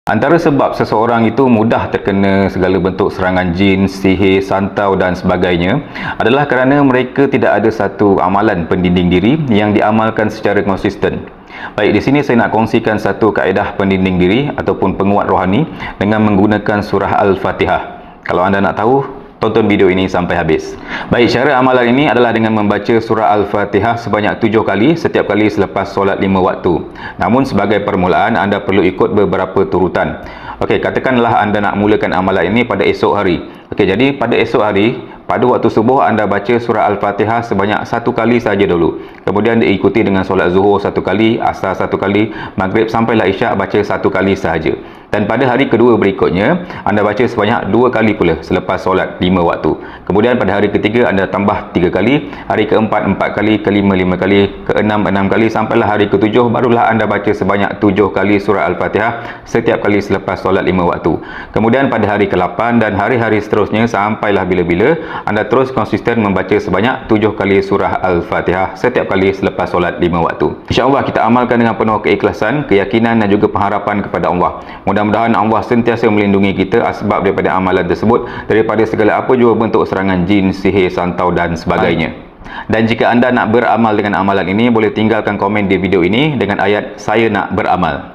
Antara sebab seseorang itu mudah terkena segala bentuk serangan jin, sihir, santau dan sebagainya adalah kerana mereka tidak ada satu amalan pendinding diri yang diamalkan secara konsisten. Baik, di sini saya nak kongsikan satu kaedah pendinding diri ataupun penguat rohani dengan menggunakan surah Al-Fatihah. Kalau anda nak tahu, tonton video ini sampai habis. Baik, cara amalan ini adalah dengan membaca surah Al-Fatihah sebanyak 7 kali setiap kali selepas solat 5 waktu. Namun sebagai permulaan, anda perlu ikut beberapa turutan. Okey, katakanlah anda nak mulakan amalan ini pada esok hari. Okey, jadi pada esok hari, pada waktu subuh anda baca surah Al-Fatihah sebanyak 1 kali saja dulu. Kemudian diikuti dengan solat zuhur 1 kali, asar 1 kali, maghrib sampailah isyak baca 1 kali sahaja. Dan pada hari kedua berikutnya, anda baca sebanyak 2 kali pula selepas solat 5 waktu. Kemudian pada hari ketiga anda tambah 3 kali, hari keempat 4 kali, kelima 5 kali, keenam 6 kali, sampailah hari ketujuh barulah anda baca sebanyak 7 kali surah Al-Fatihah setiap kali selepas solat 5 waktu. Kemudian pada hari ke-8 dan hari-hari seterusnya sampailah bila-bila, anda terus konsisten membaca sebanyak 7 kali surah Al-Fatihah setiap kali selepas solat 5 waktu. InsyaAllah kita amalkan dengan penuh keikhlasan, keyakinan dan juga pengharapan kepada Allah. Mudah-mudahan Allah sentiasa melindungi kita asbab daripada amalan tersebut, daripada segala apa jua bentuk serangan jin, sihir, santau dan sebagainya. Dan jika anda nak beramal dengan amalan ini, boleh tinggalkan komen di video ini dengan ayat "Saya nak beramal".